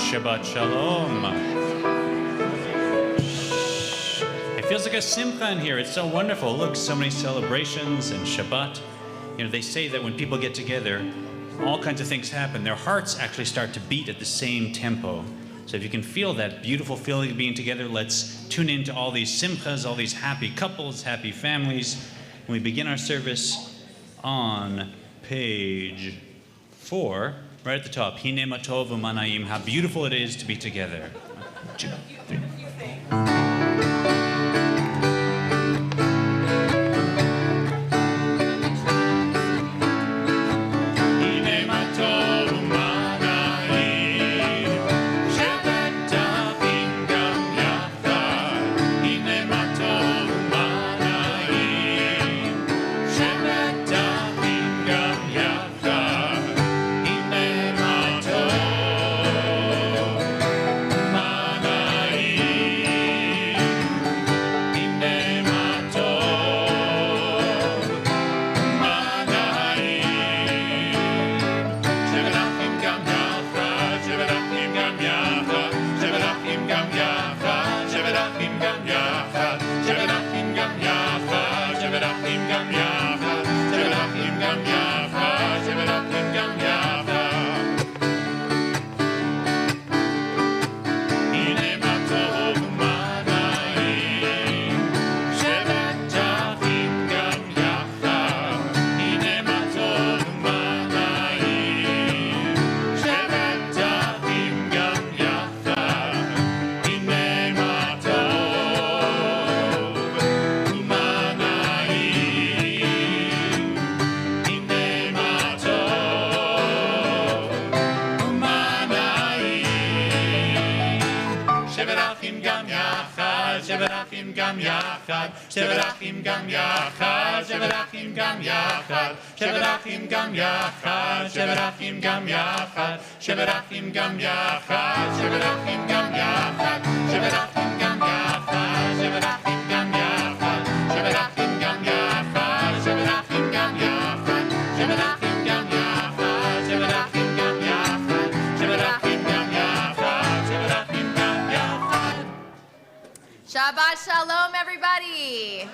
Shabbat Shalom. It feels like a simcha in here. It's so wonderful. Look, so many celebrations and Shabbat. You know, they say that when people get together, all kinds of things happen. Their hearts actually start to beat at the same tempo. So if you can feel that beautiful feeling of being together, let's tune into all these simchas, all these happy couples, happy families. And we begin our service on page 4, right at the top. Hine ma tov u'manayim, how beautiful it is to be together. 2, 3. Sheberachim gam yachad, sheberachim gam yachad, sheberachim gam yachad, sheberachim gam yachad, sheberachim gam yachad, sheberachim gam yachad, sheberachim gam yachad, sheberachim gam yachad, sheberachim gam yachad, sheberachim gam yachad, sheberachim gam yachad, sheberachim gam yachad, sheberachim gam yachad, sheberachim gam yachad. Shabbat Shalom, everybody.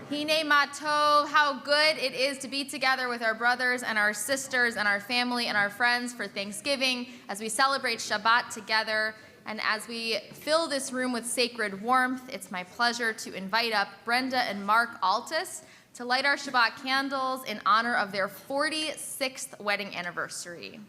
Hine ma tov, how good it is to be together with our brothers and our sisters and our family and our friends for Thanksgiving as we celebrate Shabbat together. And as we fill this room with sacred warmth, it's my pleasure to invite up Brenda and Mark Altus to light our Shabbat candles in honor of their 46th wedding anniversary.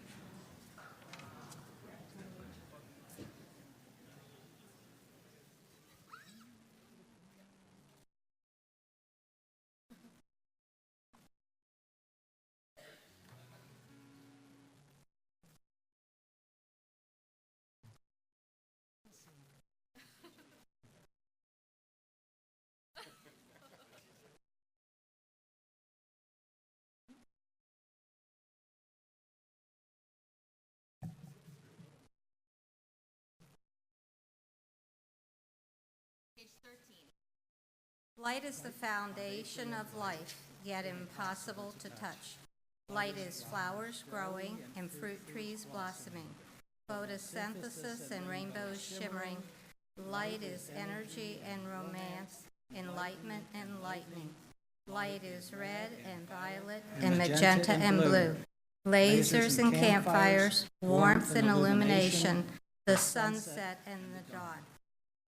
Light is the foundation of life, yet impossible to touch. Light is flowers growing and fruit trees blossoming, photosynthesis and rainbows shimmering. Light is energy and romance, enlightenment and lightning. Light is red and violet and magenta and blue. Lasers and campfires, warmth and illumination, the sunset and the dawn.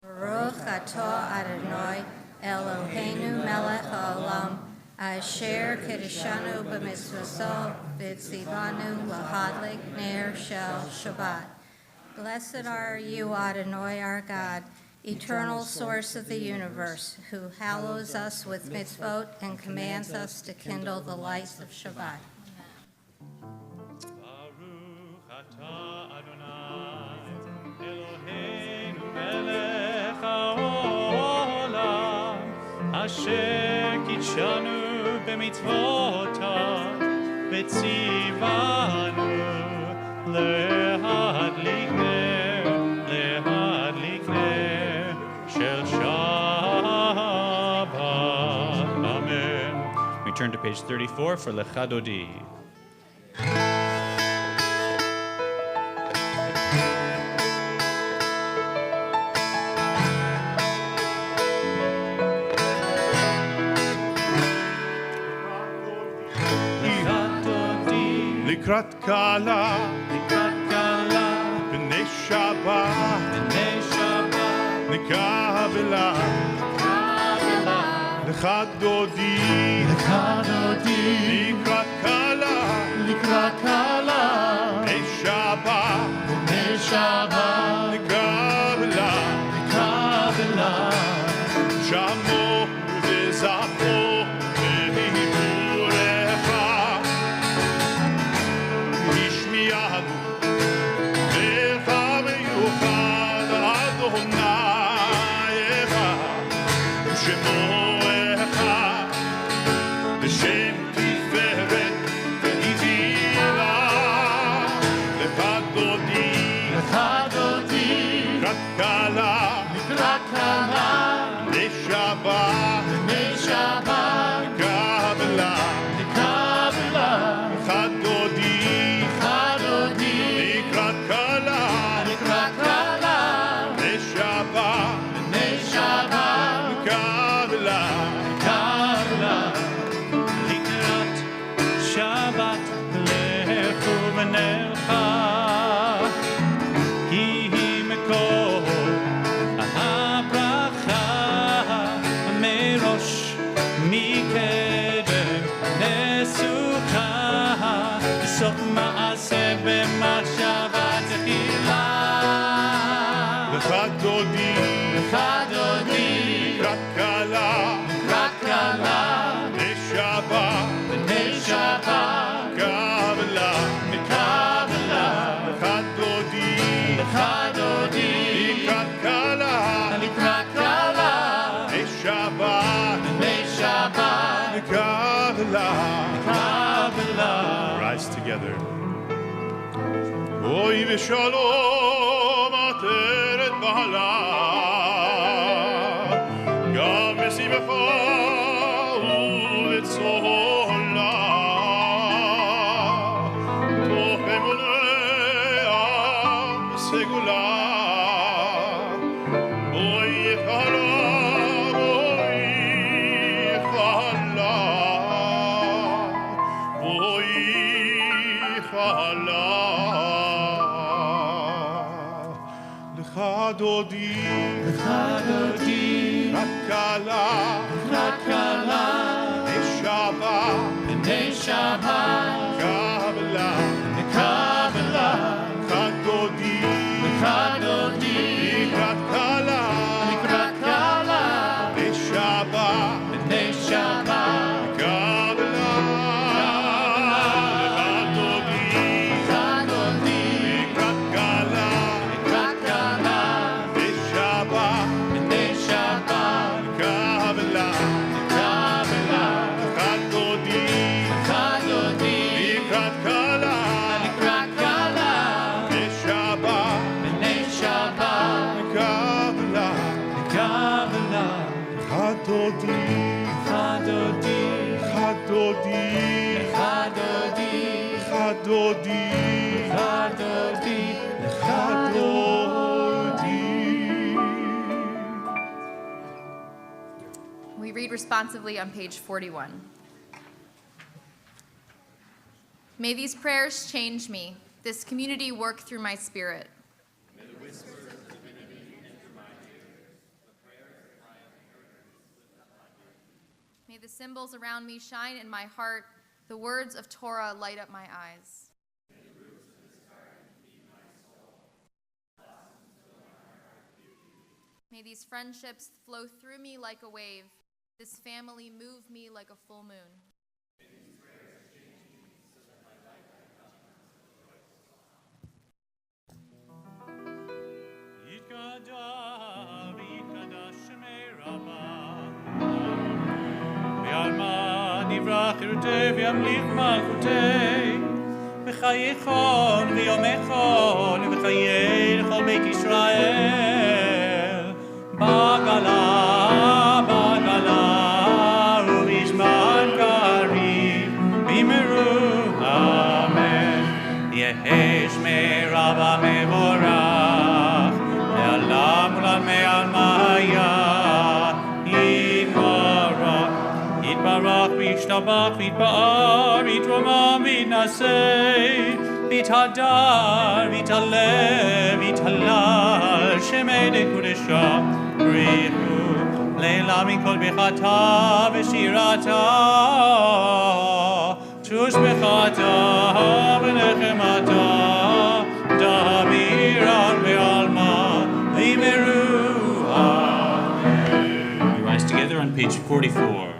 Baruch atah Adonai, Eloheinu melech haolam, asher kiddushanu b'mitzvoso v'tzivanu lahadlik ner shel Shabbat. Blessed are you, Adonai, our God, eternal source of the universe, who hallows us with mitzvot and commands us to kindle the lights of Shabbat. Baruch atah Adonai, Eloheinu melech haolam, asher kiddushanu b'mitzvotav v'tzivanu להדליק נר של Shabbat. Amen. We turn to page 34 for Lecha Dodi. לקראת כלה, בני שבת, נקבלה, לך דודי, לקראת כלה, בני שבת, נקבלה, שמור וזכור בדיבורך, השמיענו לך מיוחד אדונייך, שמורך בשם תפארת ונבילה, לך דודי, לקראת כלה, לשבת, קבלה, לך דודי, לקראת כלה, לשבת, קבלה, לקראת שבת לכו ונלכה, כי היא מקור הברכה, מראש מקדם לסוכה, סוף מעשה במחשבה תחילה. לך דודי, לקראת כלה, לשבת, קבלה, לך דודי, לקראת כלה, לשבת, קבלה. Rise together. אוי ושלום עטרת בעלה, גם בשמחה ובצהלה, תוך אמוניה סגולה. אוי חלה, לך דודי, לקראת כלה, לשבת, קבלה, לך דודי, לקראת כלה, לשבת, קבלה, לך דודי, לקראת כלה, לשבת, קבלה, לך דודי, לקראת כלה, לשבת, קבלה, We read responsively on page 41. May these prayers change me, this community work through my spirit. May the symbols around me shine in my heart, the words of Torah light up my eyes. May these friendships flow through me like a wave, this family move me like a full moon. וימליך מלכותי וחייכון ויומכון וחיי לכל בית ישראל בגלה ובזמן קריב במהרו אמן. יהי שמי רבה מבורך לעולם ולעולמי עלמיה יתברך וישתבח וישתבח ויתפאר ויתרומם ויתנשא ויתהדר ויתעלה ויתהלל שמי דקודשה בריחו לילה מכל ברכתה ושירתה תושבחתה ונחמתה דביר בעלמא וימרו אמן. We rise together on page 44.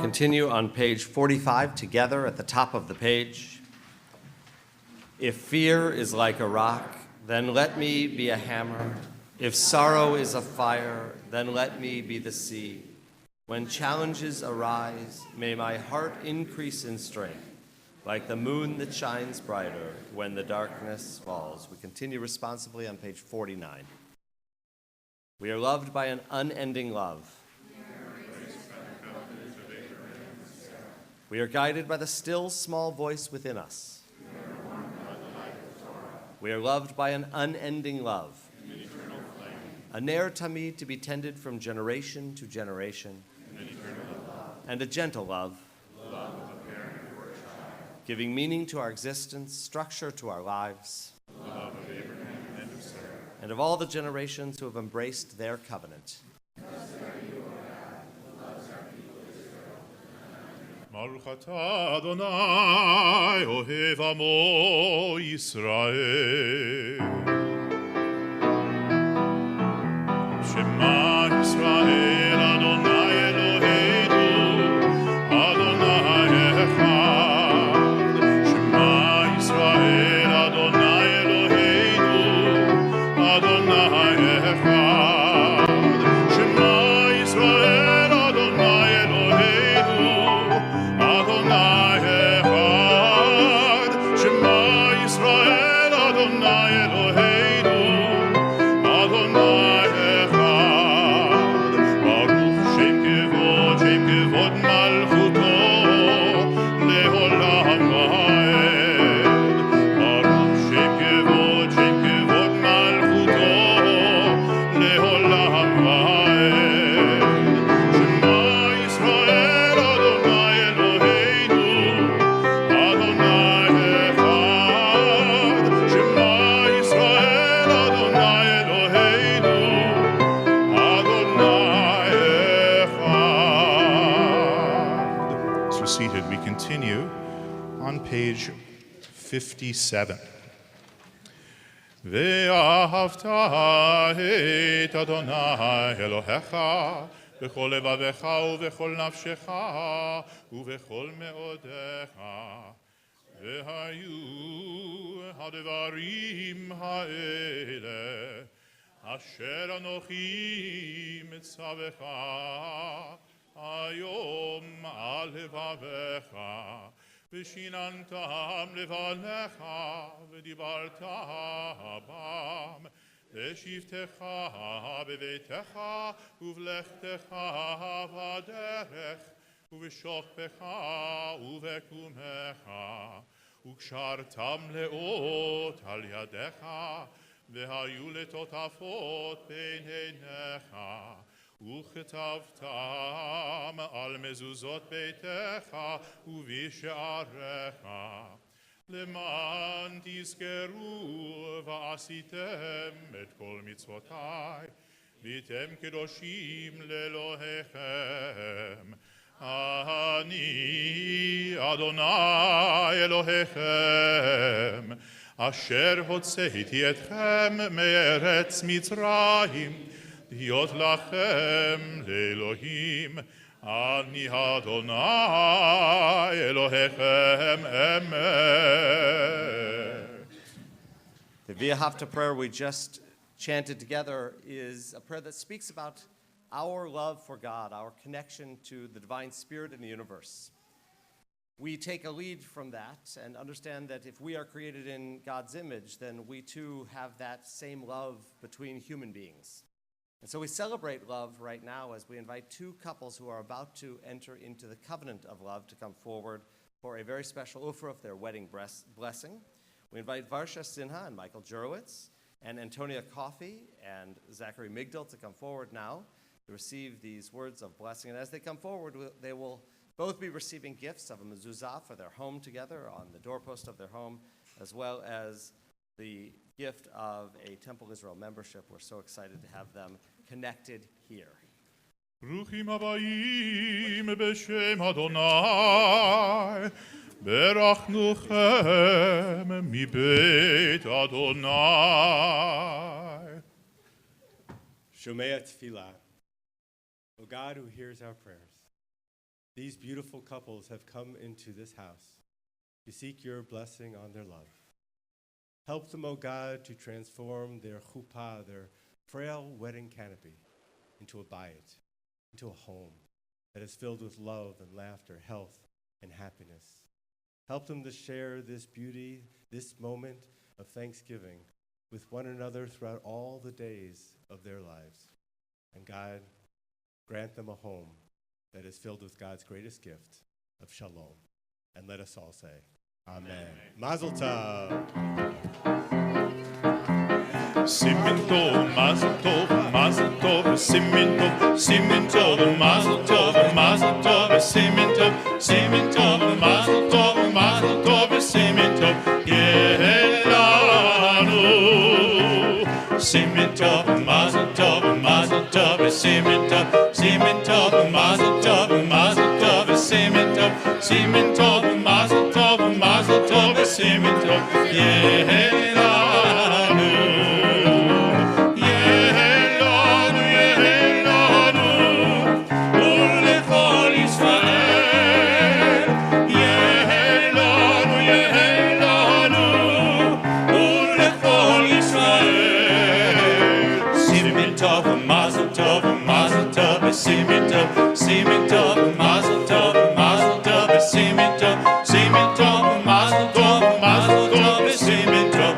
Continue on page 45 together at the top of the page. If fear is like a rock, then let me be a hammer. If sorrow is a fire, then let me be the sea. When challenges arise, may my heart increase in strength, like the moon that shines brighter when the darkness falls. We continue responsibly on page 49. We are loved by an unending love. We are guided by the still small voice within us. We are loved by an unending love. A ner tamid to be tended from generation to generation. And a gentle love. Giving meaning to our existence, structure to our lives. And of all the generations who have embraced their covenant. Baruch atah Adonai, ohev amo Yisrael. Shema Yisrael, Adonai Eloheinu, Adonai echad. Shema Yisrael, Adonai Eloheinu, Adonai echad. Shema Yisrael, Adonai Eloheinu, Adonai echad, Shema Yisrael, Adonai Eloheinu, Adonai echad. Baruch Shem Kevod Malchuto, Leolam Vaed. Baruch Shem Kevod Malchuto, Leolam Vaed. Shema Yisrael, Adonai Eloheinu, Adonai echad. Shema Yisrael, Adonai Eloheinu, Adonai echad. So seated, we continue on page 57. ואהבת את אדוני אלוהיך בכל לבבך ובכל נפשך ובכל מאודיך. והיו הדברים האלה אשר אנוכי מצווך היום על לבבך ושיננתם לבניך ודיברת בם בשבתך בביתך ובלכתך בדרך ובשוכבך ובקומך וקשרתם לאות על ידיך והיו לטוטפות בין עיניך וכתבתם על מזוזות ביתך ובשעריך למען תזכרו ועשיתם את כל מצוותיי ויתם קדושים לאלוהיכם. אני אדוני אלוהיכם, אשר הוצאתי אתכם מארץ מצרים, להיות לכם לאלוהים. אני אדוני אלוהיכם אמת. The Via Hafta prayer we just chanted together is a prayer that speaks about our love for God, our connection to the divine spirit in the universe. We take a lead from that and understand that if we are created in God's image, then we too have that same love between human beings. And so we celebrate love right now as we invite two couples who are about to enter into the covenant of love to come forward for a very special ufra of their wedding blessing. We invite Varsha Sinha and Michael Jurowitz and Antonia Coffey and Zachary Migdal to come forward now to receive these words of blessing. And as they come forward, they will both be receiving gifts of a mezuzah for their home together on the doorpost of their home, as well as the gift of a Temple Israel membership. We're so excited to have them connected here. ברוכים הבאים בשם אדוני, ברכנוכם מבית אדוני. Shomea Tefillah. O God who hears our prayers, these beautiful couples have come into this house to seek your blessing on their love. Help them, O God, to transform their chuppah, their frail wedding canopy, into a bayit, into a home that is filled with love and laughter, health and happiness. Help them to share this beauty, this moment of thanksgiving with one another throughout all the days of their lives. And God, grant them a home that is filled with God's greatest gift of shalom. And let us all say, Amen. Mazel tov. Simin tov, mazel tov, mazel tov, simin tov, simin tov, mazel tov, mazel tov, simin tov, simin tov, mazel tov, mazel tov, simin tov, yelanu. Simin tov, mazel tov, mazel tov, simin tov, simin tov, mazel tov, mazel tov, simin tov, simin tov, mazel tov, mazel tov, simin tov, yelanu. Yelanu, yelanu, ulechol Yisrael. Yelanu, yelanu, ulechol Yisrael. Simin tov, mazel tov, mazel tov, simin tov, simin tov, mazel tov, mazel tov, simin tov, simin tov, mazel tov, mazel tov, simin tov,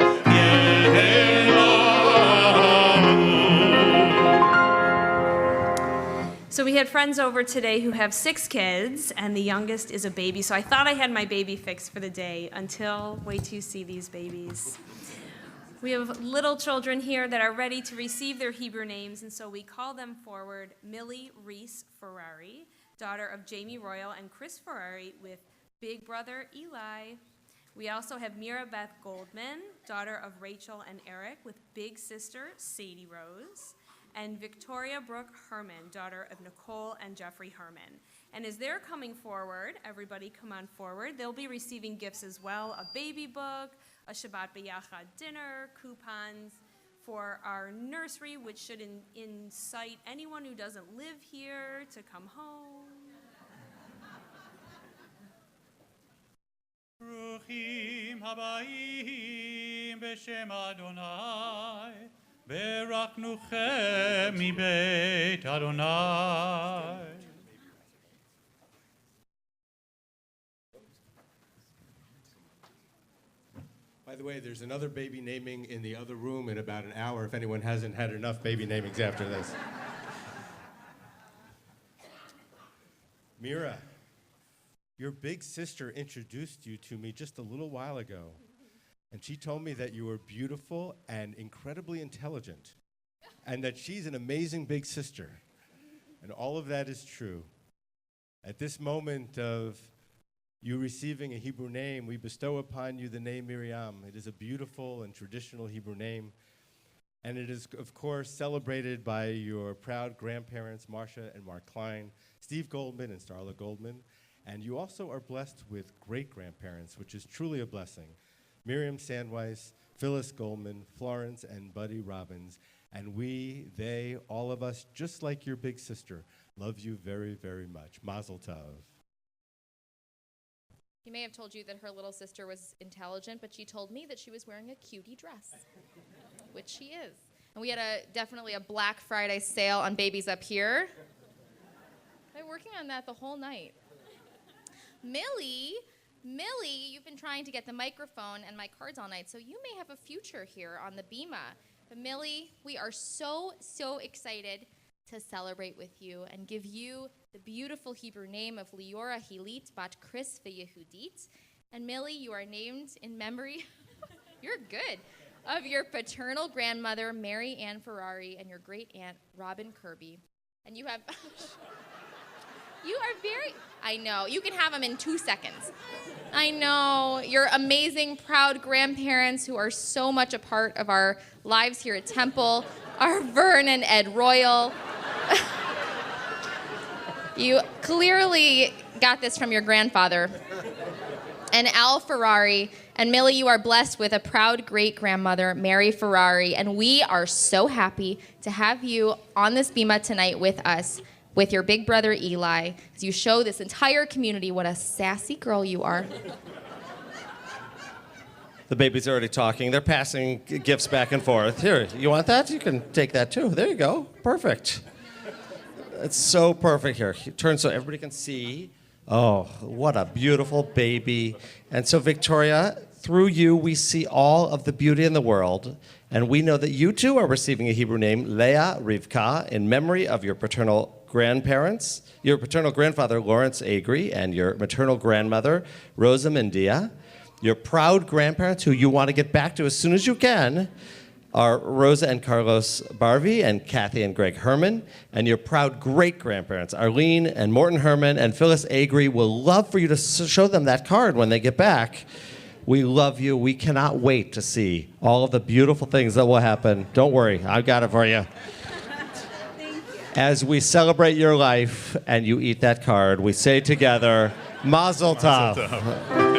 So we had friends over today who have 6 kids, and the youngest is a baby. So I thought I had my baby fixed for the day until wait till you see these babies. We have little children here that are ready to receive their Hebrew names, and so we call them forward Millie Reese Ferrari, daughter of Jamie Royal and Chris Ferrari, with big brother Eli. We also have Mira Beth Goldman, daughter of Rachel and Eric, with big sister Sadie Rose, and Victoria Brooke Herman, daughter of Nicole and Jeffrey Herman. And as they're coming forward, everybody come on forward, they'll be receiving gifts as well, a baby book, a Shabbat B'Yachad dinner, coupons for our nursery, which should incite anyone who doesn't live here to come home. ברוכים הבאים בשם אדוני, ברכנוכם מבית אדוני. By the way, there's another baby naming in the other room in about an hour if anyone hasn't had enough baby namings after this. Mira, your big sister introduced you to me just a little while ago, and she told me that you were beautiful and incredibly intelligent, and that she's an amazing big sister. And all of that is true. At this moment of you receiving a Hebrew name, we bestow upon you the name Miriam. It is a beautiful and traditional Hebrew name. And it is, of course, celebrated by your proud grandparents, Marcia and Mark Klein, Steve Goldman and Starla Goldman. And you also are blessed with great-grandparents, which is truly a blessing. Miriam Sandweiss, Phyllis Goldman, Florence and Buddy Robbins, and we, they, all of us, just like your big sister, love you very, very much. Mazel tov. She may have told you that her little sister was intelligent, but she told me that she was wearing a cutie dress, which she is. And we had definitely a Black Friday sale on babies up here. I've been working on that the whole night. Millie, you've been trying to get the microphone and my cards all night, so you may have a future here on the Bima. But Millie, we are so excited to celebrate with you and give you the beautiful Hebrew name of Liora Hilit Bat Chris V'Yehudit. And Millie, you are named in memory, you're good, of your paternal grandmother, Mary Ann Ferrari, and your great aunt, Robin Kirby. And you have, you are very, I know, you can have them in 2 seconds. I know, your amazing, proud grandparents who are so much a part of our lives here at Temple are Vern and Ed Royal. You clearly got this from your grandfather. And Al Ferrari. And Millie, you are blessed with a proud great-grandmother, Mary Ferrari. And we are so happy to have you on this Bima tonight with us, with your big brother, Eli, as you show this entire community what a sassy girl you are. The baby's already talking. They're passing gifts back and forth. Here, you want that? You can take that too. There you go. Perfect. It's so perfect here. Turn so everybody can see. Oh, what a beautiful baby. And so, Victoria, through you, we see all of the beauty in the world. And we know that you too are receiving a Hebrew name, Leah Rivka, in memory of your paternal grandparents, your paternal grandfather, Lawrence Agri, and your maternal grandmother, Rosa Mendia. Your proud grandparents, who you want to get back to as soon as you can, are Rosa and Carlos Barvi and Kathy and Greg Herman. And your proud great-grandparents, Arlene and Morton Herman and Phyllis Agri, will love for you to show them that card when they get back. We love you. We cannot wait to see all of the beautiful things that will happen. Don't worry, I've got it for you. Thank you. As we celebrate your life and you eat that card, we say together, Mazel Tov. Mazel tov.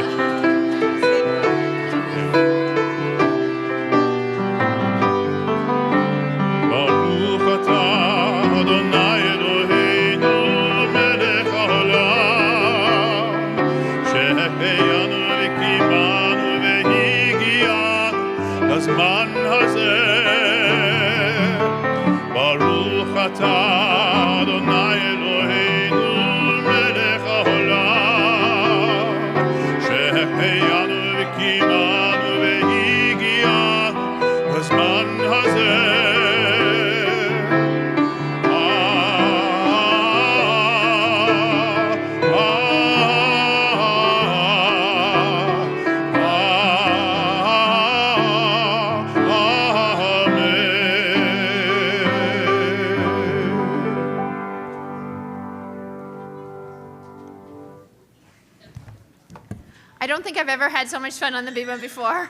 I don't think I've ever had so much fun on the Bima before.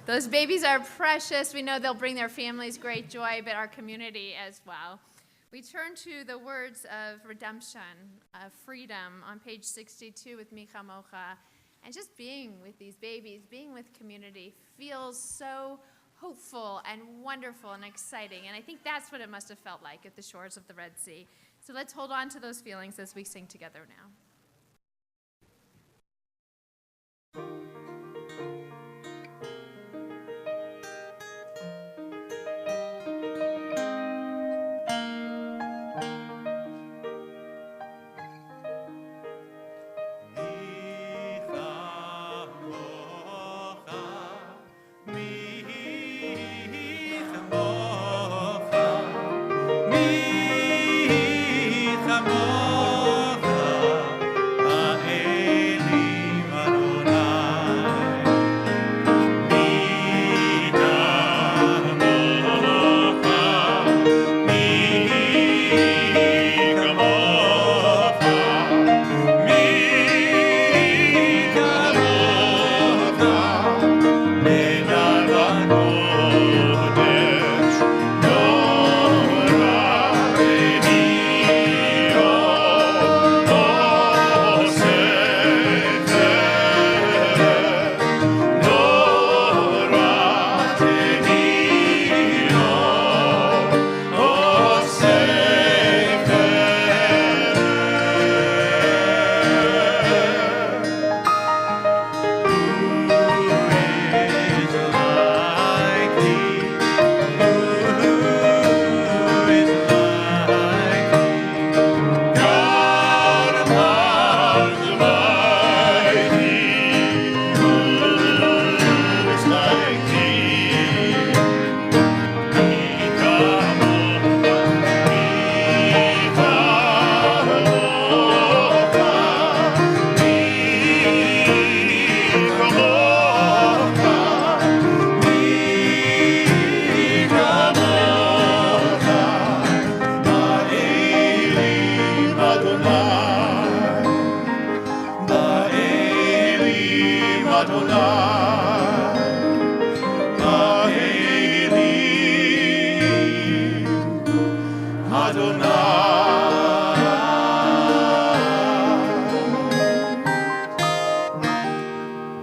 Those babies are precious. We know they'll bring their families great joy, but our community as well. We turn to the words of redemption, of freedom, on page 62 with Micha Mocha. And just being with these babies, being with community, feels so hopeful and wonderful and exciting. And I think that's what it must have felt like at the shores of the Red Sea. So let's hold on to those feelings as we sing together now. Micha Mocha,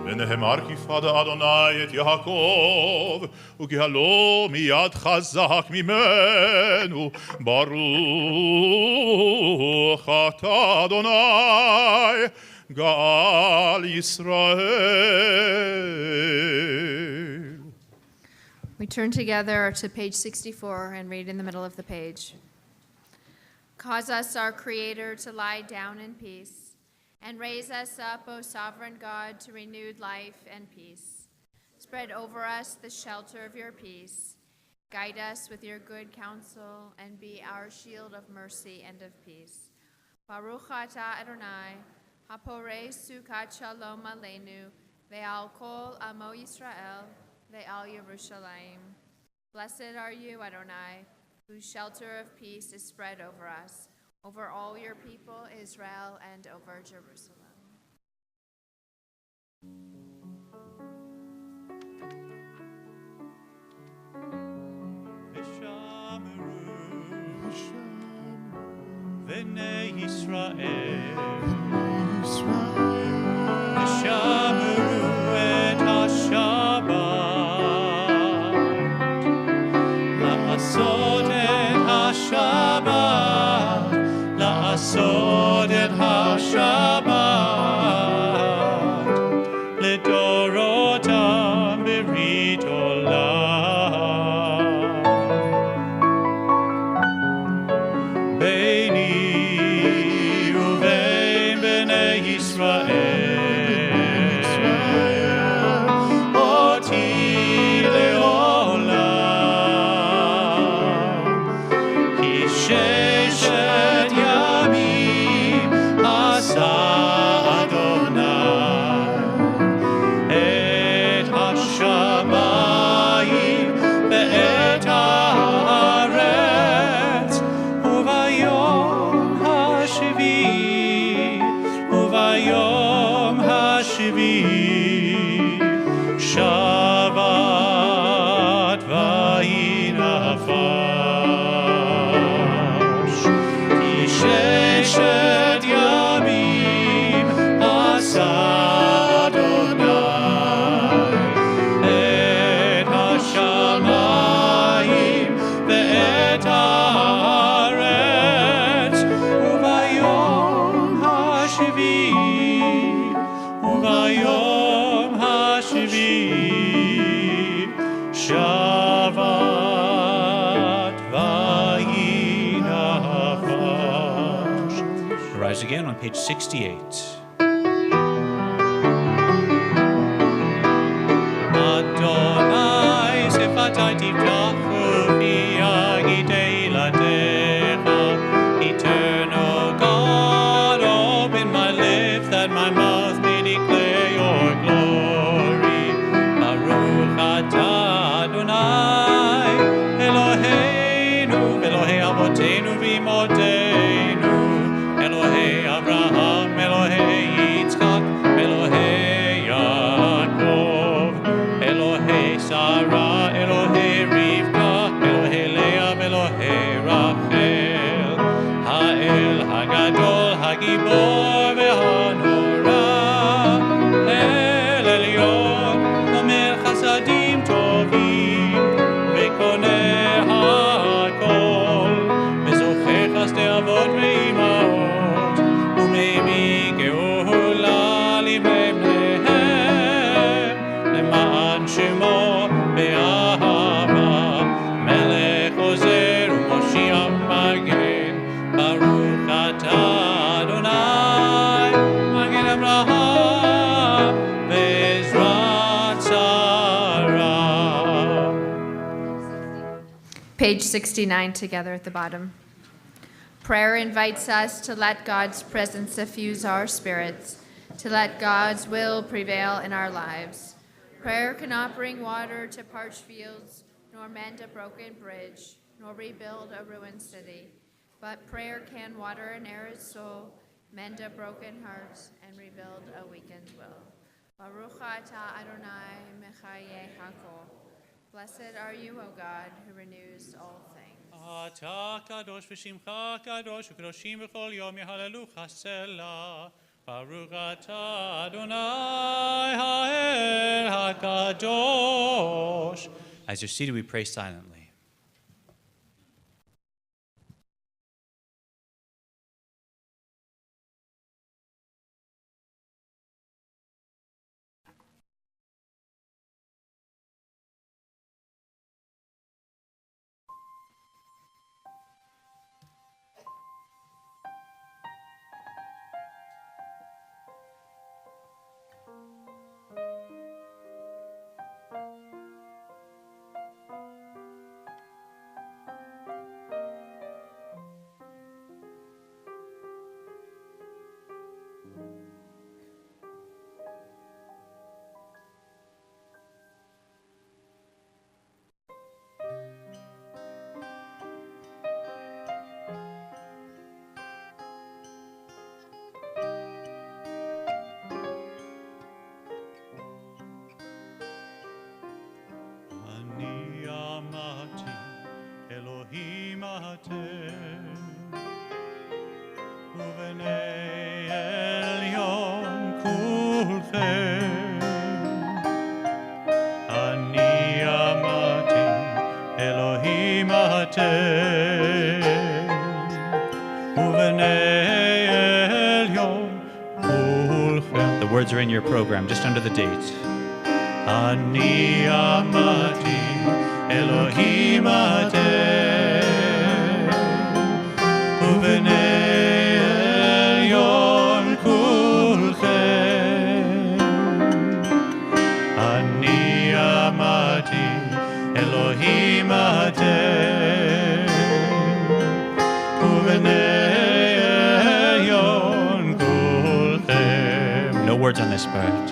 ונאמר כפרד אדוני את יעקב, וכהלא מיד חזק ממנו, ברוך אתה אדוני, גאל ישראל. We turn together to page 64 and read in the middle of the page. Cause us, our Creator, to lie down in peace, and raise us up, O sovereign God, to renewed life and peace. Spread over us the shelter of your peace. Guide us with your good counsel, and be our shield of mercy and of peace. Baruch atah Adonai, haporei sukat shalom aleinu, ve'al kol amo Yisrael, ve'al Yerushalayim. Blessed are you, Adonai, whose shelter of peace is spread over us, over all your people, Israel, and over Jerusalem. Bnei Yisrael, V'shameru et ha-Shabbat, la'asod et ha-Shabbat, la'asod et ha-Shabbat, לדורותם ברית עולם. ביני ובין בני ישראל, אותי לעולם, כי ששת ימים עשה אדוני את השמיים ואת הארץ, וביום השביעי, וביום השביעי, שבת ויהי נפש. כי ששת ימים עשה אדוני את השמיים ואת הארץ, וביום השביעי, וביום השביעי, שבת ויהי נפש. Rise again on page 68. Adonai, Sefatai Tivtachu V'yagi Teilatecha. Eternal God, open my lips that my mouth may declare your glory. Baruch atah Adonai, Eloheinu, Elohei Avotenu v'Imotenu, Elohei Abraham, Elohei Yitzchak, Elohei Yaakov, Elohei Sarah, Elohei Rivka, Elohei Leah, Elohei Rachel, Ha'el Hagadol, Hagibor v'Hanora, El Elyon, Omer Chasadim Tovim, V'koneh Hakol, V'zocher Chasdei Avot V'Imaot, U'meimi Geula Livneihem, למען שמו באהבה, מלך עוזר ומושיע מגן, ברוך אתה אדוני, מגן אברהם בעזרת שרה. Page 69 together at the bottom. Prayer invites us to let God's presence suffuse our spirits, to let God's will prevail in our lives. Prayer cannot bring water to parched fields, nor mend a broken bridge, nor rebuild a ruined city. But prayer can water an arid soul, mend a broken heart, and rebuild a weakened will. Baruch atah Adonai mechaye hakol. Blessed are you, O God, who renews all things. אתה קדוש ושמך קדוש וקדושים בכל יום יהללוך סלה. ברוך אתה אדוני האל הקדוש. As you're seated, we pray silently. אני אמרתי אלוהים אתם ובני עליון כולכם. אני אמרתי אלוהים אתם ובני עליון כולכם. The words are in your program, just under the date. אני אמרתי אלוהים אתם ובני עליון כולכם. אני אמרתי אלוהים אתם ובני עליון כולכם. No words on this part.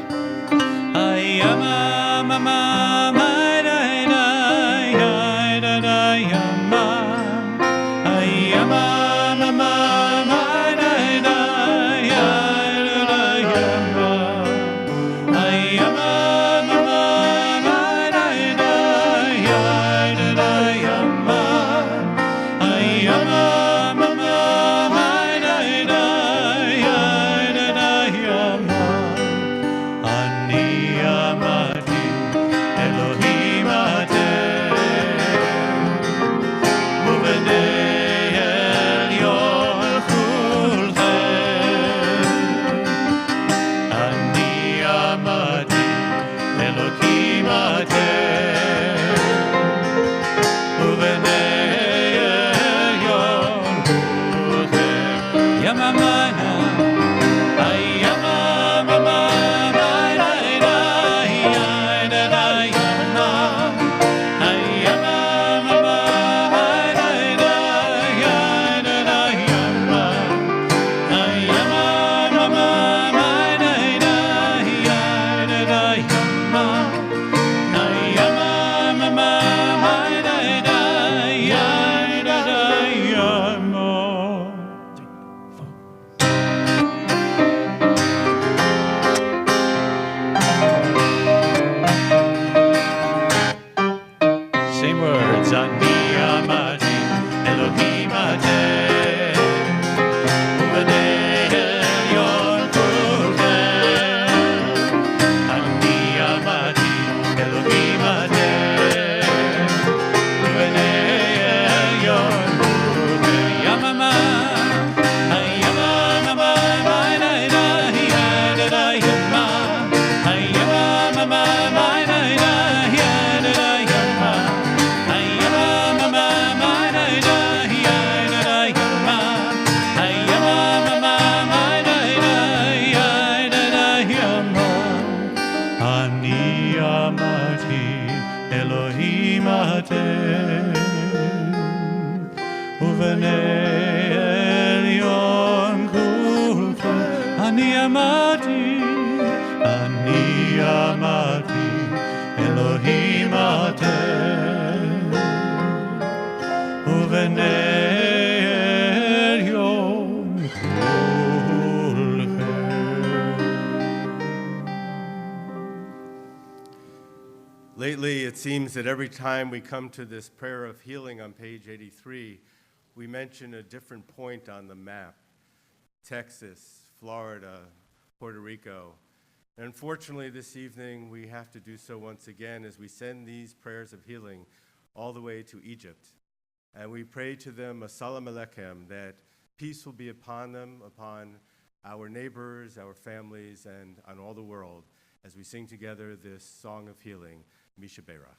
Lately, it seems that every time we come to this prayer of healing on page 83, we mention a different point on the map: Texas, Florida, Puerto Rico. And unfortunately, this evening, we have to do so once again as we send these prayers of healing all the way to Egypt. And we pray to them, Assalamu alaikum, that peace will be upon them, upon our neighbors, our families, and on all the world, as we sing together this song of healing, Misha Berach.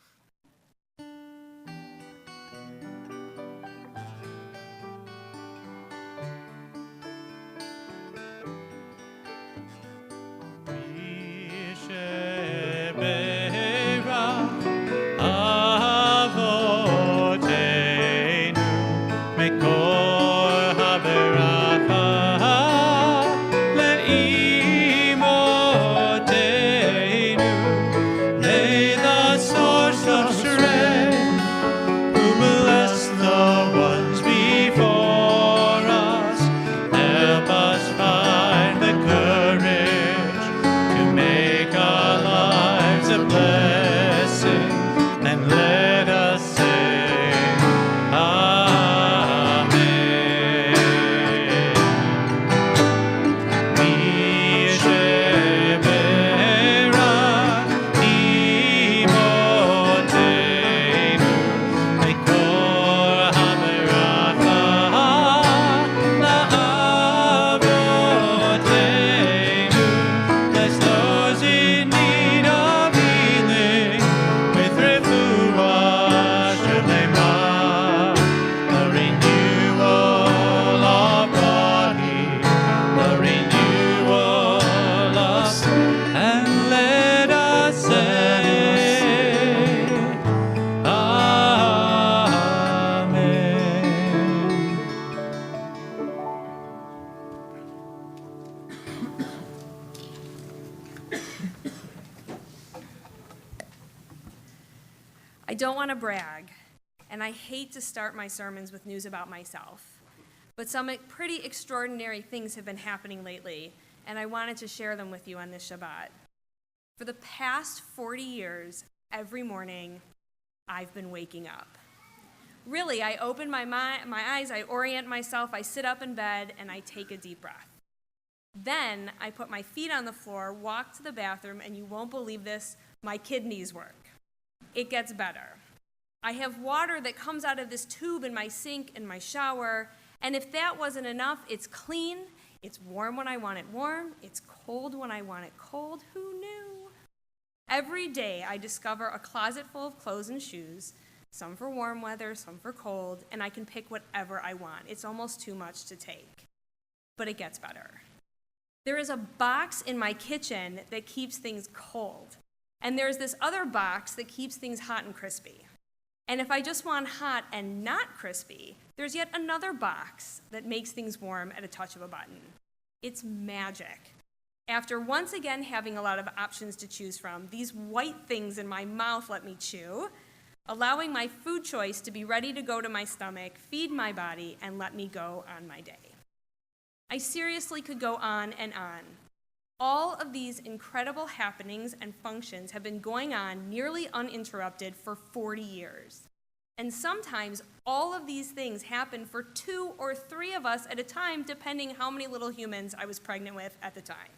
I don't want to brag, and I hate to start my sermons with news about myself, but some pretty extraordinary things have been happening lately, and I wanted to share them with you on this Shabbat. For the past 40 years, every morning, I've been waking up. Really, I open my eyes, I orient myself, I sit up in bed, and I take a deep breath. Then I put my feet on the floor, walk to the bathroom, and you won't believe this, my kidneys work. It gets better. I have water that comes out of this tube in my sink in my shower, and if that wasn't enough, it's clean, it's warm when I want it warm, it's cold when I want it cold. Who knew? Every day I discover a closet full of clothes and shoes, some for warm weather, some for cold, and I can pick whatever I want. It's almost too much to take, but it gets better. There is a box in my kitchen that keeps things cold, and there's this other box that keeps things hot and crispy. And if I just want hot and not crispy, there's yet another box that makes things warm at a touch of a button. It's magic. After once again having a lot of options to choose from, these white things in my mouth let me chew, allowing my food choice to be ready to go to my stomach, feed my body, and let me go on my day. I seriously could go on and on. All of these incredible happenings and functions have been going on nearly uninterrupted for 40 years. And sometimes all of these things happen for 2 or 3 of us at a time, depending how many little humans I was pregnant with at the time.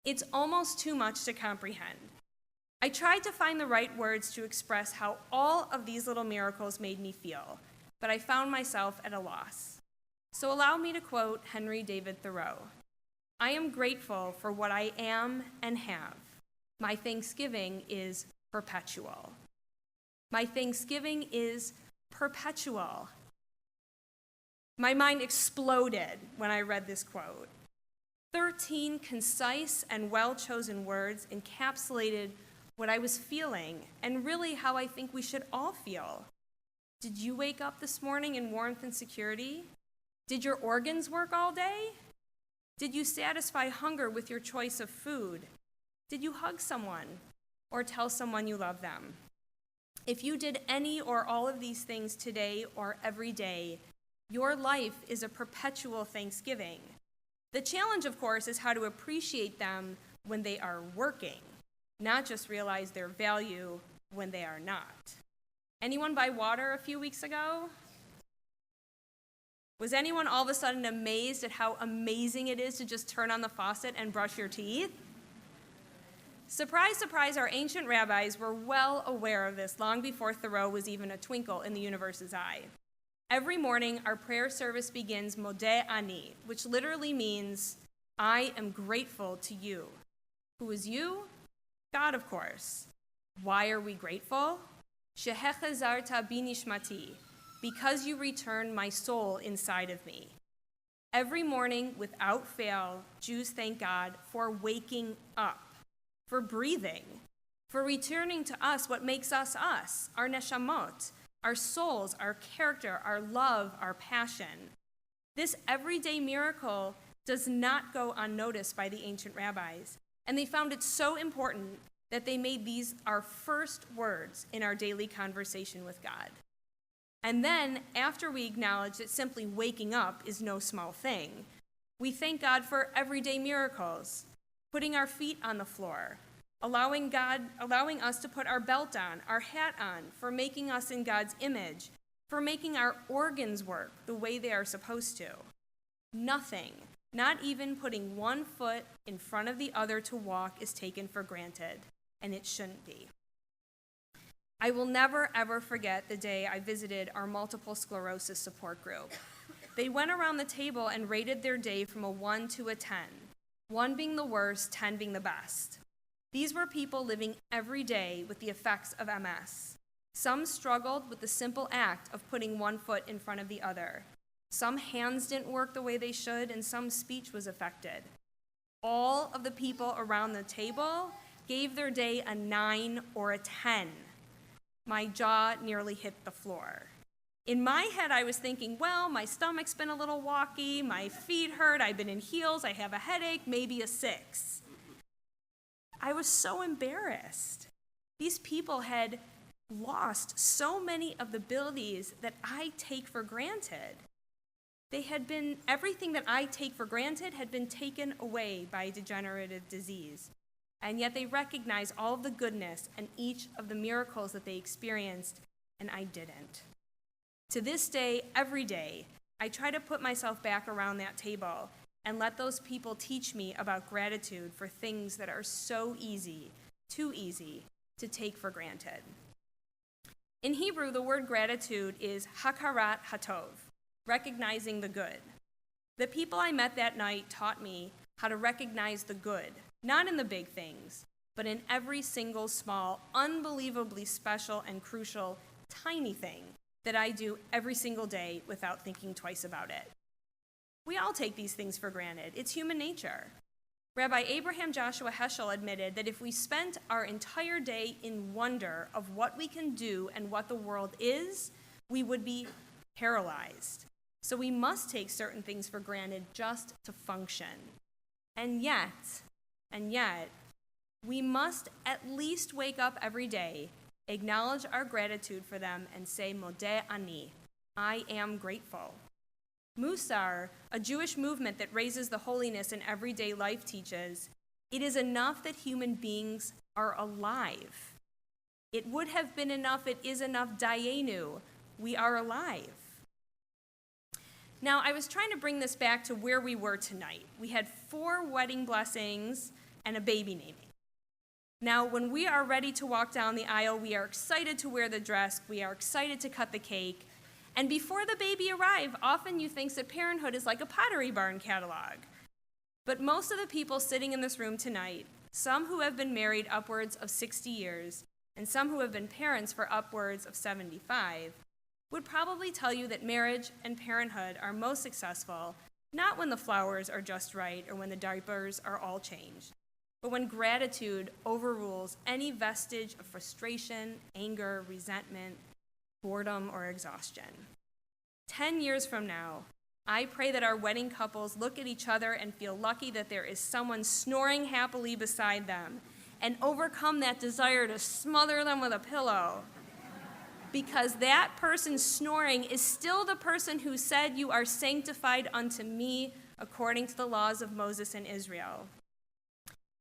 It's almost too much to comprehend. I tried to find the right words to express how all of these little miracles made me feel, but I found myself at a loss. So allow me to quote Henry David Thoreau. I am grateful for what I am and have. My thanksgiving is perpetual. My thanksgiving is perpetual. My mind exploded when I read this quote. 13 concise and well-chosen words encapsulated what I was feeling and really how I think we should all feel. Did you wake up this morning in warmth and security? Did your organs work all day? Did you satisfy hunger with your choice of food? Did you hug someone or tell someone you love them? If you did any or all of these things today or every day, your life is a perpetual thanksgiving. The challenge, of course, is how to appreciate them when they are working. not just realize their value when they are not. Anyone buy water a few weeks ago? Was anyone all of a sudden amazed at how amazing it is to just turn on the faucet and brush your teeth? Surprise, surprise, our ancient rabbis were well aware of this long before Thoreau was even a twinkle in the universe's eye. Every morning, our prayer service begins Modeh Ani, which literally means, I am grateful to you. Who is you? God, of course. Why are we grateful? Shehechazarta binishmati, because you returned my soul inside of me. Every morning, without fail, Jews thank God for waking up, for breathing, for returning to us what makes us us, our neshamot, our souls, our character, our love, our passion. This everyday miracle does not go unnoticed by the ancient rabbis, and they found it so important that they made these our first words in our daily conversation with God. And then, after we acknowledge that simply waking up is no small thing, we thank God for everyday miracles, putting our feet on the floor, allowing us to put our belt on, our hat on, for making us in God's image, for making our organs work the way they are supposed to. Nothing, not even putting one foot in front of the other to walk, is taken for granted, and it shouldn't be. I will never, ever forget the day I visited our multiple sclerosis support group. They went around the table and rated their day from a 1 to a 10, 1 being the worst, 10 being the best. These were people living every day with the effects of MS. Some struggled with the simple act of putting one foot in front of the other. Some hands didn't work the way they should, and some speech was affected. All of the people around the table gave their day a 9 or a 10. My jaw nearly hit the floor. In my head, I was thinking, well, my stomach's been a little wonky, my feet hurt, I've been in heels, I have a headache, maybe a 6. I was so embarrassed. These people had lost so many of the abilities that I take for granted. Everything that I take for granted had been taken away by degenerative disease. And yet they recognized all of the goodness and each of the miracles that they experienced, and I didn't. To this day, every day, I try to put myself back around that table and let those people teach me about gratitude for things that are so easy, too easy, to take for granted. In Hebrew, the word gratitude is hakarat hatov, recognizing the good. The people I met that night taught me how to recognize the good, not in the big things, but in every single small, unbelievably special and crucial, tiny thing that I do every single day without thinking twice about it. We all take these things for granted. It's human nature. Rabbi Abraham Joshua Heschel admitted that if we spent our entire day in wonder of what we can do and what the world is, we would be paralyzed. So we must take certain things for granted just to function. And yet, we must at least wake up every day, acknowledge our gratitude for them, and say, Modeh Ani, I am grateful. Musar, a Jewish movement that raises the holiness in everyday life, teaches, it is enough that human beings are alive. It would have been enough, it is enough, dayenu, we are alive. Now, I was trying to bring this back to where we were tonight. We had 4 wedding blessings and a baby naming. Now, when we are ready to walk down the aisle, we are excited to wear the dress, we are excited to cut the cake, and before the baby arrives, often you think that parenthood is like a Pottery Barn catalog. But most of the people sitting in this room tonight, some who have been married upwards of 60 years, and some who have been parents for upwards of 75, would probably tell you that marriage and parenthood are most successful, not when the flowers are just right or when the diapers are all changed, but when gratitude overrules any vestige of frustration, anger, resentment, boredom, or exhaustion. 10 years from now, I pray that our wedding couples look at each other and feel lucky that there is someone snoring happily beside them and overcome that desire to smother them with a pillow. Because that person snoring is still the person who said, you are sanctified unto me according to the laws of Moses and Israel.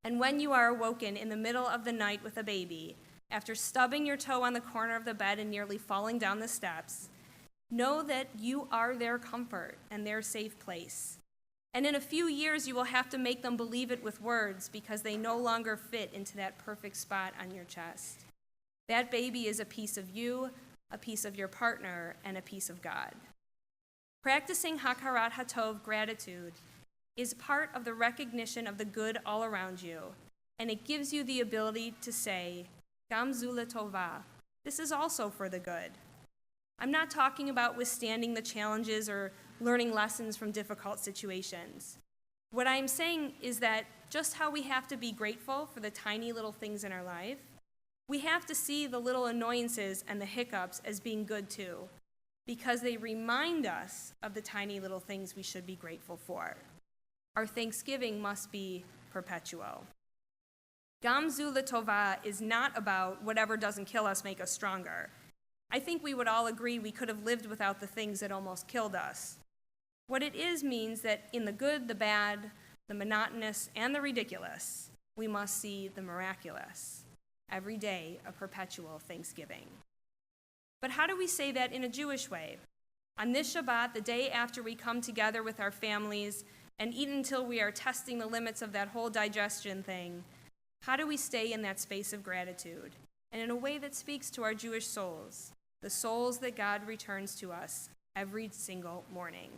And when you are awoken in the middle of the night with a baby, after stubbing your toe on the corner of the bed and nearly falling down the steps, know that you are their comfort and their safe place. And in a few years, you will have to make them believe it with words because they no longer fit into that perfect spot on your chest. That baby is a piece of you, a piece of your partner, and a piece of God. Practicing Hakarat HaTov, gratitude, is part of the recognition of the good all around you, and it gives you the ability to say, Gam zu letova, this is also for the good. I'm not talking about withstanding the challenges or learning lessons from difficult situations. What I'm saying is that just how we have to be grateful for the tiny little things in our life, we have to see the little annoyances and the hiccups as being good too, because they remind us of the tiny little things we should be grateful for. Our thanksgiving must be perpetual. Gam zu letova is not about whatever doesn't kill us make us stronger. I think we would all agree we could have lived without the things that almost killed us. What it is means that in the good, the bad, the monotonous, and the ridiculous, we must see the miraculous. Every day, a perpetual thanksgiving. But how do we say that in a Jewish way? On this Shabbat, the day after we come together with our families and eat until we are testing the limits of that whole digestion thing, how do we stay in that space of gratitude and in a way that speaks to our Jewish souls, the souls that God returns to us every single morning?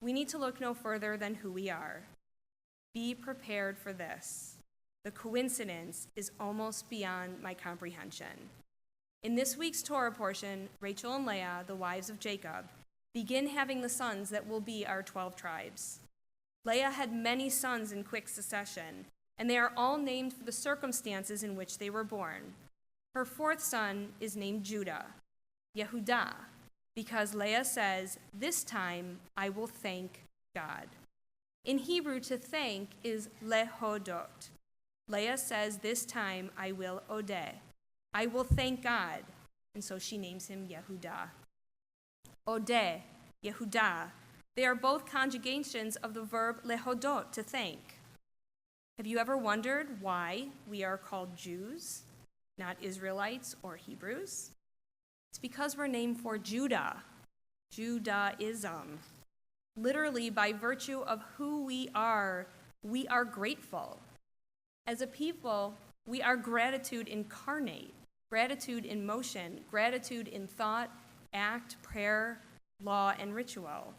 We need to look no further than who we are. Be prepared for this. The coincidence is almost beyond my comprehension. In this week's Torah portion, Rachel and Leah, the wives of Jacob, begin having the sons that will be our 12 tribes. Leah had many sons in quick succession, and they are all named for the circumstances in which they were born. Her fourth son is named Judah, Yehudah, because Leah says, "This time I will thank God." In Hebrew, to thank is lehodot. Leah says, "This time I will odeh. I will thank God." And so she names him Yehudah. Odeh, Yehudah, they are both conjugations of the verb lehodot, to thank. Have you ever wondered why we are called Jews, not Israelites or Hebrews? It's because we're named for Judah, Judaism. Literally, by virtue of who we are grateful. As a people, we are gratitude incarnate, gratitude in motion, gratitude in thought, act, prayer, law, and ritual.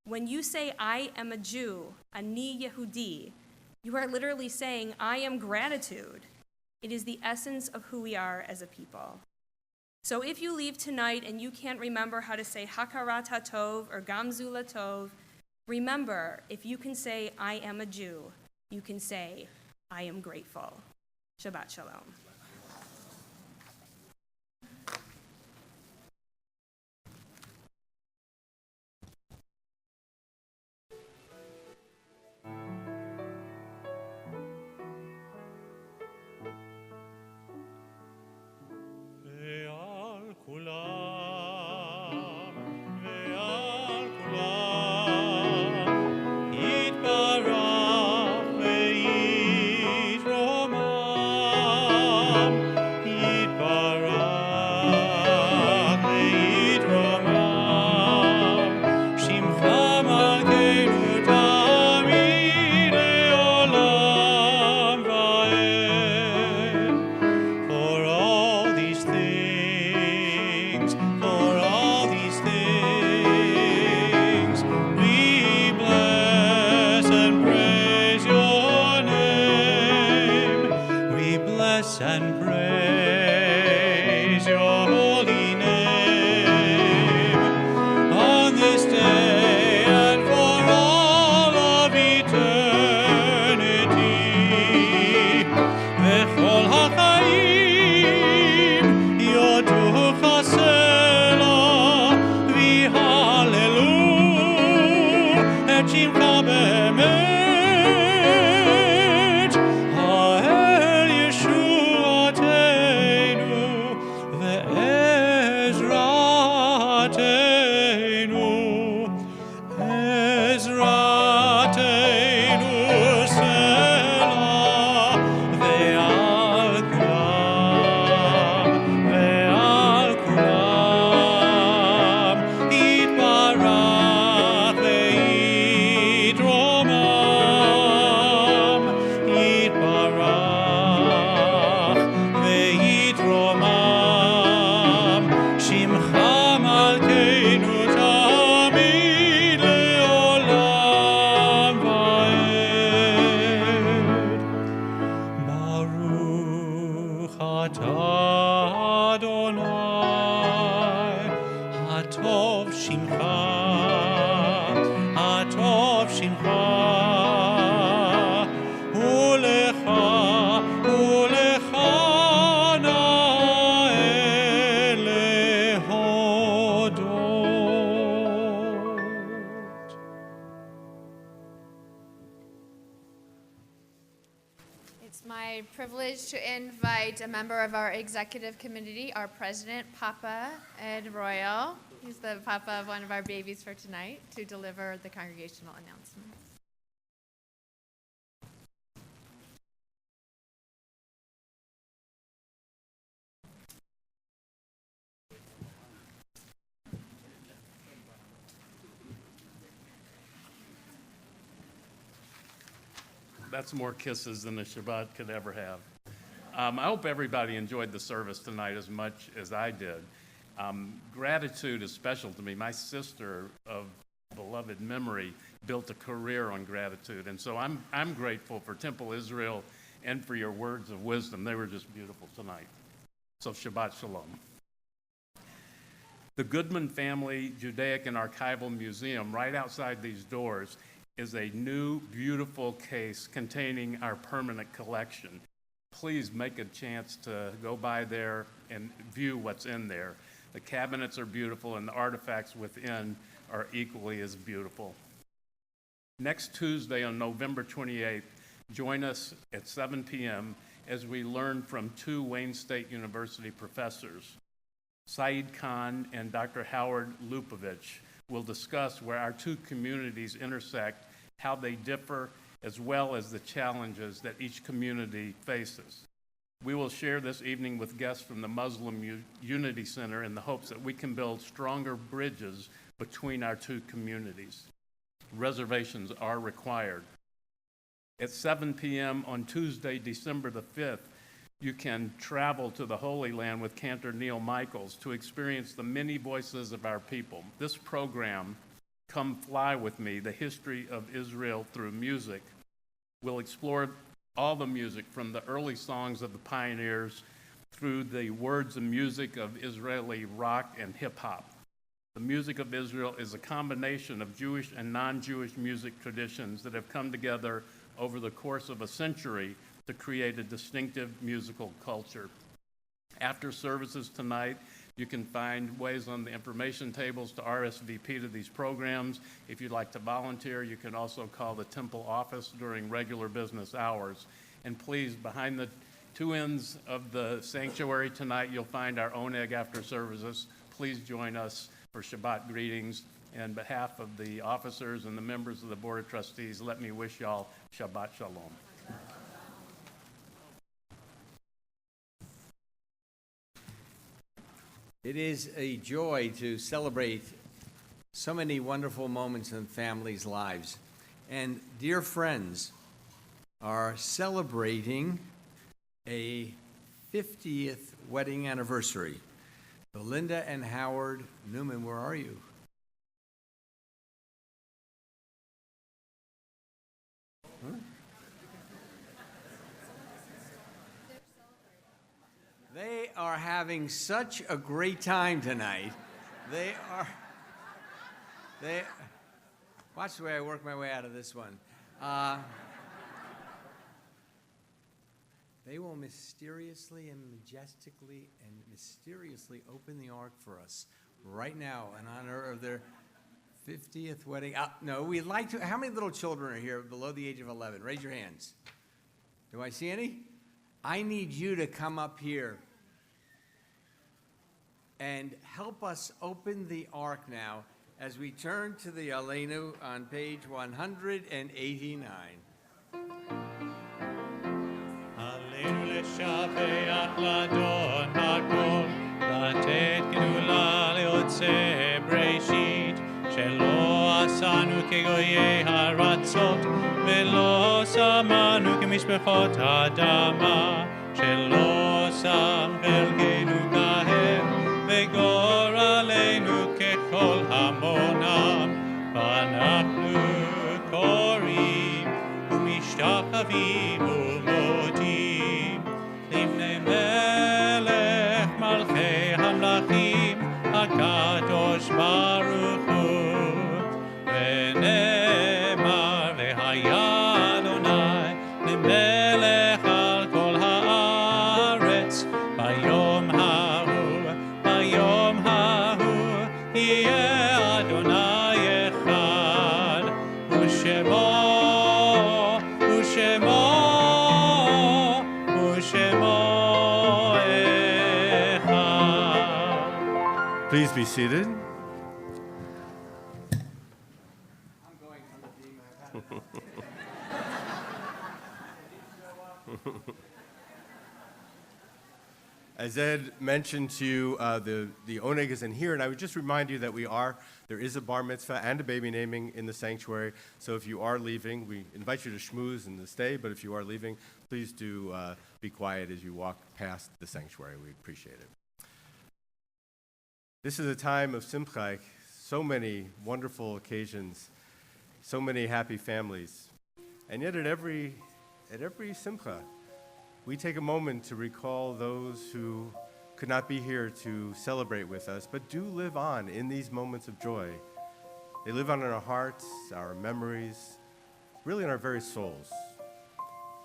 When you say, "I am a Jew," ani Yehudi, you are literally saying, "I am gratitude." It is the essence of who we are as a people. So if you leave tonight and you can't remember how to say Hakarat HaTov or Gam zu letov, remember, if you can say, "I am a Jew," you can say, "I am grateful." Shabbat Shalom. And praise your holy name on this day and for all of eternity. V'chol ha'chaim yodu chasela v'hallelu et shimcha be'emet. Ha'el Yeshua אתה אדוני, הטוב שמך, הטוב שמך, ולך נאה להודות. It's my privilege to invite a member of our executive committee, our president, Papa Ed Royal. He's the papa of one of our babies for tonight, to deliver the congregational announcements. That's more kisses than a Shabbat could ever have. I hope everybody enjoyed the service tonight as much as I did. Gratitude is special to me. My sister of beloved memory built a career on gratitude, and so I'm grateful for Temple Israel and for your words of wisdom. They were just beautiful tonight. So Shabbat Shalom. The Goodman Family Judaic and Archival Museum, right outside these doors, is a new, beautiful case containing our permanent collection. Please make a chance to go by there and view what's in there. The cabinets are beautiful, and the artifacts within are equally as beautiful. Next Tuesday on November 28th, join us at 7 p.m. as we learn from two Wayne State University professors. Saeed Khan and Dr. Howard Lupovich will discuss where our two communities intersect, how they differ, as well as the challenges that each community faces. We will share this evening with guests from the Muslim Unity Center in the hopes that we can build stronger bridges between our two communities. Reservations are required. At 7 p.m. on Tuesday, December the 5th, you can travel to the Holy Land with Cantor Neil Michaels to experience the many voices of our people. This program, Come Fly With Me, the history of Israel through music, will explore all the music from the early songs of the pioneers through the words and music of Israeli rock and hip-hop. The music of Israel is a combination of Jewish and non-Jewish music traditions that have come together over the course of a century to create a distinctive musical culture. After services tonight, you can find ways on the information tables to RSVP to these programs. If you'd like to volunteer, you can also call the temple office during regular business hours. And please, behind the two ends of the sanctuary tonight, you'll find our own egg after services. Please join us for Shabbat greetings. On behalf of the officers and the members of the Board of Trustees, let me wish y'all Shabbat Shalom. It is a joy to celebrate so many wonderful moments in families' lives. And dear friends are celebrating a 50th wedding anniversary. Belinda and Howard Newman, where are you? Huh? They are having such a great time tonight. Watch the way I work my way out of this one. They will mysteriously and majestically and mysteriously open the ark for us right now in honor of their 50th wedding. No, we'd like to. How many little children are here below the age of 11? Raise your hands. Do I see any? I need you to come up here and help us open the ark now as we turn to the Aleinu on page 189. עלינו לשבח לאדון הכל, לתת גדולה ליוצא בראשית, שלא עשנו כגויי הארצות, ולא שמנו כמשפחות האדמה, שלא שם חלקנו כהם, וגורלנו ככל המונם, ואנחנו קוראים ומשתחווים ומודים לפני shemo echad. Please be seated. As Ed mentioned to you, the oneg is in here, and I would just remind you that there is a bar mitzvah and a baby naming in the sanctuary. So if you are leaving, we invite you to schmooze and to stay, but if you are leaving, please do be quiet as you walk past the sanctuary. We appreciate it. This is a time of simcha, so many wonderful occasions, so many happy families. And yet at every simcha, we take a moment to recall those who could not be here to celebrate with us, but do live on in these moments of joy. They live on in our hearts, our memories, really in our very souls.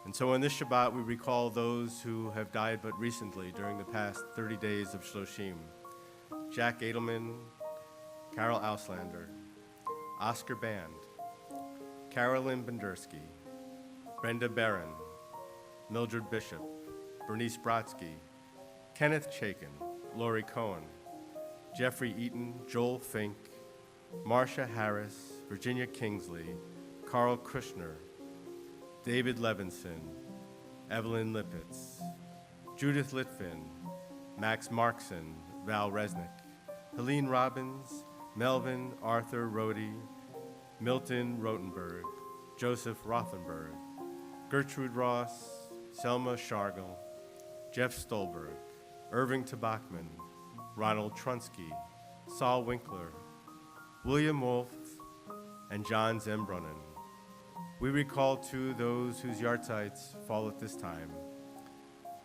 And so on this Shabbat, we recall those who have died but recently during the past 30 days of Shloshim. Jack Edelman, Carol Auslander, Oscar Band, Carolyn Bendersky, Brenda Barron, Mildred Bishop, Bernice Brodsky, Kenneth Chaikin, Lori Cohen, Jeffrey Eaton, Joel Fink, Marcia Harris, Virginia Kingsley, Carl Kushner, David Levinson, Evelyn Lippitz, Judith Litvin, Max Markson, Val Resnick, Helene Robbins, Melvin Arthur Rohde, Milton Rotenberg, Joseph Rothenberg, Gertrude Ross, Selma Shargel, Jeff Stolberg, Irving Tabachman, Ronald Trunsky, Saul Winkler, William Wolf, and John Zembrunnen. We recall too those whose yardzites fall at this time: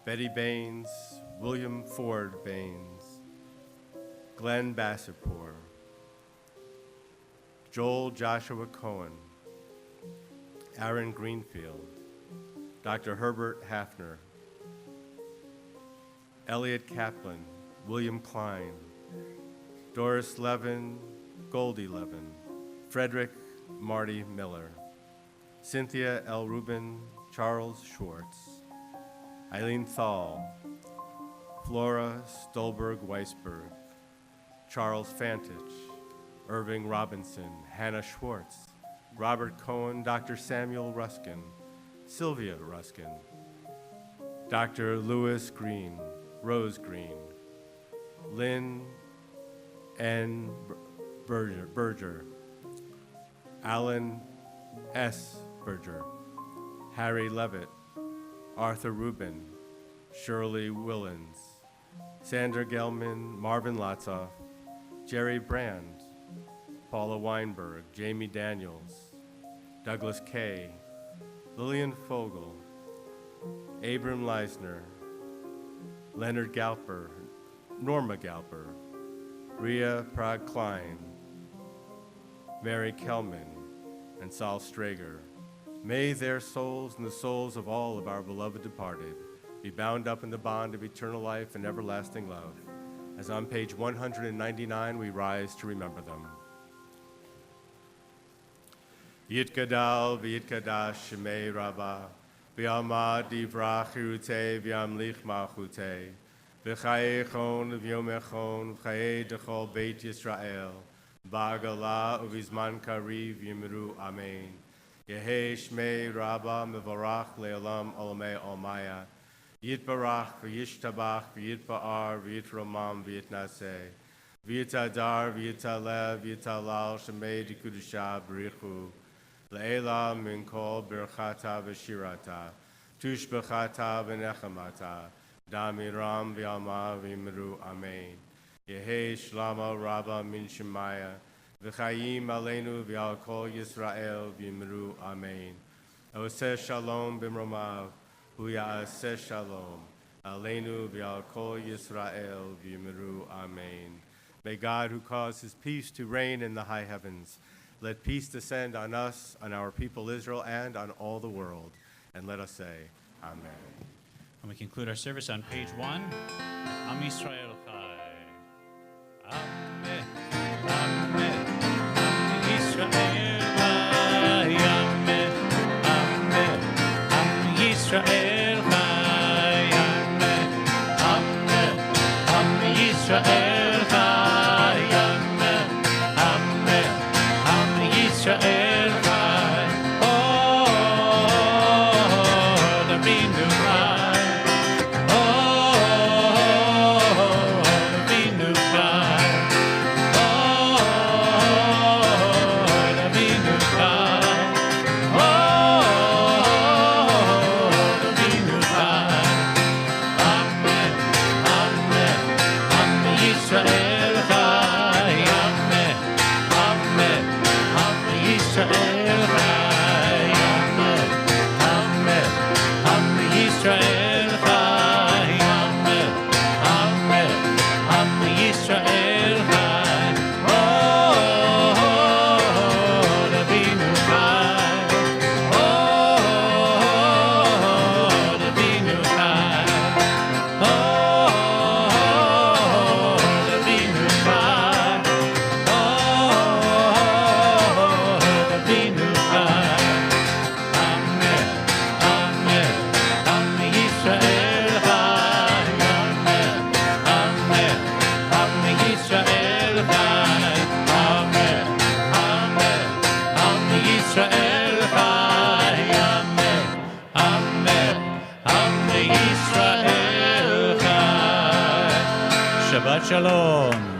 Betty Baines, William Ford Baines, Glenn Bassipor, Joel Joshua Cohen, Aaron Greenfield, Dr. Herbert Hafner, Elliot Kaplan, William Klein, Doris Levin, Goldie Levin, Frederick Marty Miller, Cynthia L. Rubin, Charles Schwartz, Eileen Thal, Flora Stolberg Weisberg, Charles Fantich, Irving Robinson, Hannah Schwartz, Robert Cohen, Dr. Samuel Ruskin, Sylvia Ruskin, Dr. Louis Green, Rose Green, Lynn N. Berger, Alan S. Berger, Harry Levitt, Arthur Rubin, Shirley Willens, Sandra Gelman, Marvin Lotzoff, Jerry Brand, Paula Weinberg, Jamie Daniels, Douglas Kay, Lillian Fogel, Abram Leisner, Leonard Galper, Norma Galper, Ria Prague-Klein, Mary Kelman, and Saul Strager. May their souls and the souls of all of our beloved departed be bound up in the bond of eternal life and everlasting love. As on page 199, we rise to remember them. Yitkadal v'yitkadash shemei Rabbah, v'yamad divrach chirutei v'yamlich malchutei, v'chaye chon v'yomechon v'chaye dechol beit Yisrael, ba'agala uvizman kariv yimru amen. Yehei shmei Rabbah mevorach le'olam olamei olmaya, yitbarach v'yishtabach v'yitba'ar v'yitromam v'yitnaseh, v'yitadar v'yitalev v'yitalal shemei dikudusha b'richu, Le'ela min kol birchata v'shirata, tushbechata v'nechamata, damiram v'yama v'imru amen. Yehei shlama rabba min shemaya, v'chayim aleinu v'al kol Yisrael v'imru amen. Oseh shalom b'mromav, huya'aseh shalom, aleinu v'al kol Yisrael v'imru amen. May God, who caused his peace to reign in the high heavens, let peace descend on us, on our people Israel, and on all the world. And let us say, Amen. And we conclude our service on page 1. Am Yisrael Chai. Amen. Amen. Am Yisrael Chai. Amen. Amen. Am Yisrael Chai. Shabbat Shalom.